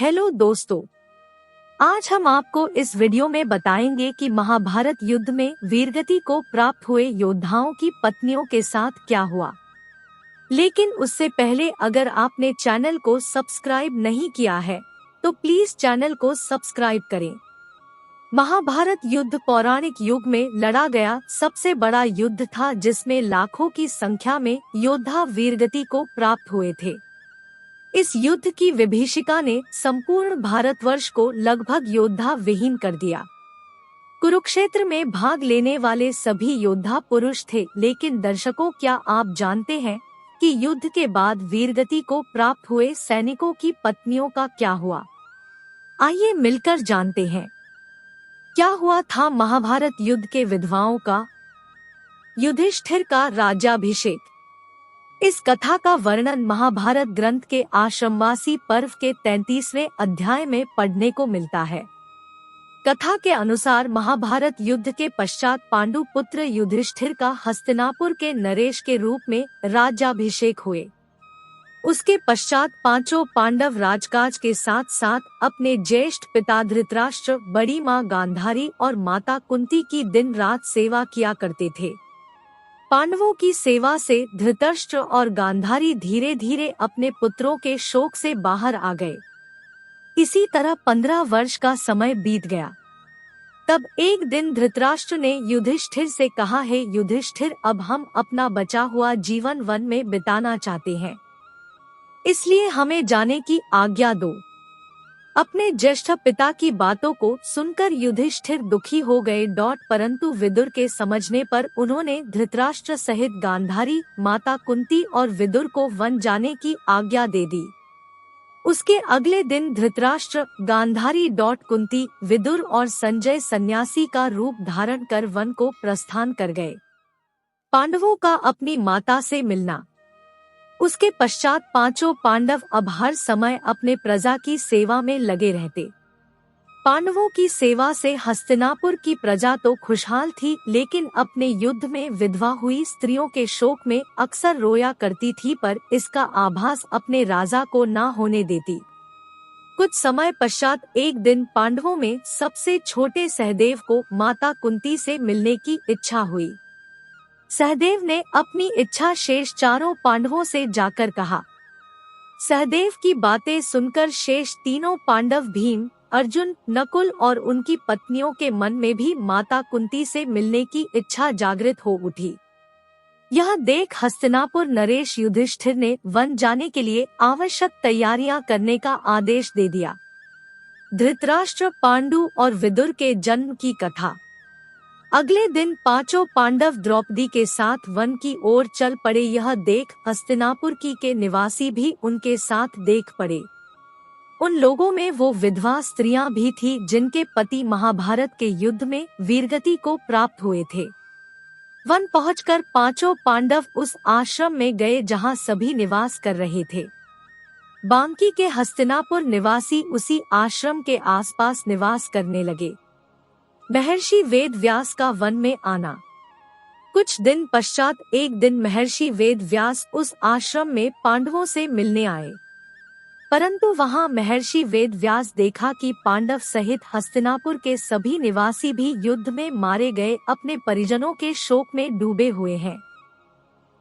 Hello दोस्तों, आज हम आपको इस वीडियो में बताएंगे कि महाभारत युद्ध में वीरगति को प्राप्त हुए योद्धाओं की पत्नियों के साथ क्या हुआ। लेकिन उससे पहले अगर आपने चैनल को सब्सक्राइब नहीं किया है तो प्लीज चैनल को सब्सक्राइब करें। महाभारत युद्ध पौराणिक युग में लड़ा गया सबसे बड़ा युद्ध था, जिसमें लाखों की संख्या में योद्धा वीरगति को प्राप्त हुए थे। इस युद्ध की विभीषिका ने संपूर्ण भारतवर्ष को लगभग योद्धा विहीन कर दिया। कुरुक्षेत्र में भाग लेने वाले सभी योद्धा पुरुष थे, लेकिन दर्शकों, क्या आप जानते हैं कि युद्ध के बाद वीरगति को प्राप्त हुए सैनिकों की पत्नियों का क्या हुआ? आइए मिलकर जानते हैं क्या हुआ था महाभारत युद्ध के विधवाओं का। युधिष्ठिर का राज्याभिषेक। इस कथा का वर्णन महाभारत ग्रंथ के आश्रमवासी पर्व के 33वें अध्याय में पढ़ने को मिलता है। कथा के अनुसार महाभारत युद्ध के पश्चात पांडु पुत्र युधिष्ठिर का हस्तिनापुर के नरेश के रूप में राज्याभिषेक हुए। उसके पश्चात पांचों पांडव राजकाज के साथ साथ अपने ज्येष्ठ पिता धृतराष्ट्र, बड़ी मां गांधारी और माता कुंती की दिन रात सेवा किया करते थे। पांडवों की सेवा से धृतराष्ट्र और गांधारी धीरे धीरे अपने पुत्रों के शोक से बाहर आ गए। इसी तरह 15 वर्ष का समय बीत गया। तब एक दिन धृतराष्ट्र ने युधिष्ठिर से कहा, हे युधिष्ठिर, अब हम अपना बचा हुआ जीवन वन में बिताना चाहते हैं, इसलिए हमें जाने की आज्ञा दो। अपने ज्येष्ठ पिता की बातों को सुनकर युधिष्ठिर दुखी हो गए। परंतु विदुर के समझने पर उन्होंने धृतराष्ट्र सहित गांधारी, माता कुंती और विदुर को वन जाने की आज्ञा दे दी। उसके अगले दिन धृतराष्ट्र, गांधारी, कुंती, विदुर और संजय सन्यासी का रूप धारण कर वन को प्रस्थान कर गए। पांडवों का अपनी माता से मिलना। उसके पश्चात पांचों पांडव अब हर समय अपने प्रजा की सेवा में लगे रहते। पांडवों की सेवा से हस्तिनापुर की प्रजा तो खुशहाल थी, लेकिन अपने युद्ध में विधवा हुई स्त्रियों के शोक में अक्सर रोया करती थी, पर इसका आभास अपने राजा को न होने देती। कुछ समय पश्चात एक दिन पांडवों में सबसे छोटे सहदेव को माता कुंती से मिलने की इच्छा हुई। सहदेव ने अपनी इच्छा शेष चारों पांडवों से जाकर कहा। सहदेव की बातें सुनकर शेष तीनों पांडव भीम, अर्जुन, नकुल और उनकी पत्नियों के मन में भी माता कुंती से मिलने की इच्छा जागृत हो उठी। यह देख हस्तिनापुर नरेश युधिष्ठिर ने वन जाने के लिए आवश्यक तैयारियां करने का आदेश दे दिया। धृतराष्ट्र, पांडु और विदुर के जन्म की कथा। अगले दिन पांचों पांडव द्रौपदी के साथ वन की ओर चल पड़े। यह देख हस्तिनापुर के निवासी भी उनके साथ देख पड़े। उन लोगों में वो विधवा स्त्रियां भी थी जिनके पति महाभारत के युद्ध में वीरगति को प्राप्त हुए थे। वन पहुंचकर पांचों पांडव उस आश्रम में गए जहां सभी निवास कर रहे थे। बांकी के हस्तिनापुर निवासी उसी आश्रम के आसपास निवास करने लगे। महर्षि वेद व्यास का वन में आना। कुछ दिन पश्चात एक दिन महर्षि वेद व्यास उस आश्रम में पांडवों से मिलने आए, परंतु वहां महर्षि वेद व्यास देखा कि पांडव सहित हस्तिनापुर के सभी निवासी भी युद्ध में मारे गए अपने परिजनों के शोक में डूबे हुए हैं।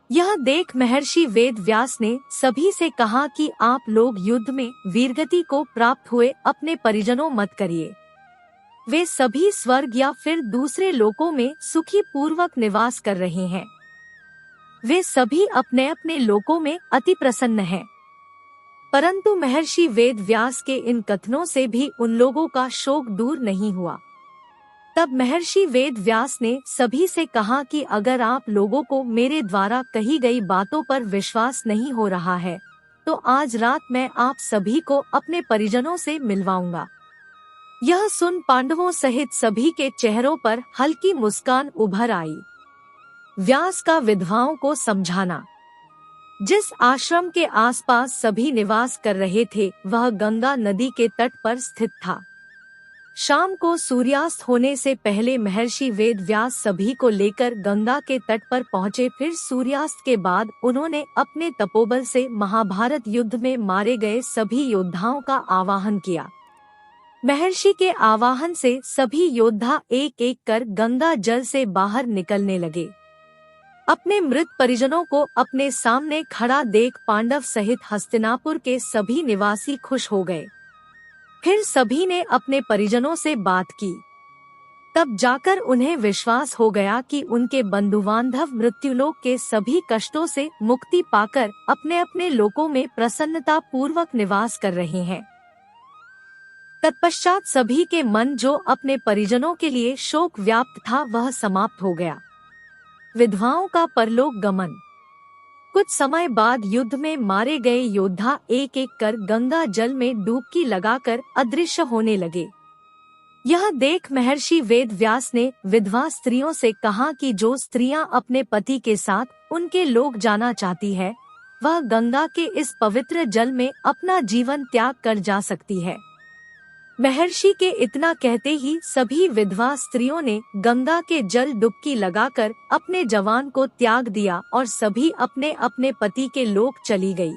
यह देख महर्षि वेद व्यास ने सभी से कहा कि आप लोग युद्ध में वीरगति को प्राप्त हुए अपने परिजनों मत करिए। वे सभी स्वर्ग या फिर दूसरे लोकों में सुखी पूर्वक निवास कर रहे हैं। वे सभी अपने अपने लोकों में अति प्रसन्न हैं। परंतु महर्षि वेद व्यास के इन कथनों से भी उन लोगों का शोक दूर नहीं हुआ। तब महर्षि वेद व्यास ने सभी से कहा कि अगर आप लोगों को मेरे द्वारा कही गई बातों पर विश्वास नहीं हो रहा है तो आज रात मैं आप सभी को अपने परिजनों से मिलवाऊंगा। यह सुन पांडवों सहित सभी के चेहरों पर हल्की मुस्कान उभर आई। व्यास का विधवाओं को समझाना। जिस आश्रम के आसपास सभी निवास कर रहे थे वह गंगा नदी के तट पर स्थित था। शाम को सूर्यास्त होने से पहले महर्षि वेद व्यास सभी को लेकर गंगा के तट पर पहुँचे। फिर सूर्यास्त के बाद उन्होंने अपने तपोबल से महाभारत युद्ध में मारे गए सभी योद्धाओं का आवाहन किया। महर्षि के आवाहन से सभी योद्धा एक एक कर गंगा जल से बाहर निकलने लगे। अपने मृत परिजनों को अपने सामने खड़ा देख पांडव सहित हस्तिनापुर के सभी निवासी खुश हो गए। फिर सभी ने अपने परिजनों से बात की। तब जाकर उन्हें विश्वास हो गया कि उनके बंधुबांधव मृत्युलोक के सभी कष्टों से मुक्ति पाकर अपने अपने लोकों में प्रसन्नता पूर्वक निवास कर रहे हैं। तत्पश्चात सभी के मन जो अपने परिजनों के लिए शोक व्याप्त था वह समाप्त हो गया। विधवाओं का परलोक गमन। कुछ समय बाद युद्ध में मारे गए योद्धा एक एक कर गंगा जल में डुबकी लगाकर अदृश्य होने लगे। यह देख महर्षि वेद व्यास ने विधवा स्त्रियों से कहा कि जो स्त्रियां अपने पति के साथ उनके लोक जाना चाहती है वह गंगा के इस पवित्र जल में अपना जीवन त्याग कर जा सकती है। महर्षि के इतना कहते ही सभी विधवा स्त्रियों ने गंगा के जल डुबकी लगाकर अपने जवान को त्याग दिया और सभी अपने अपने पति के लोक चली गई।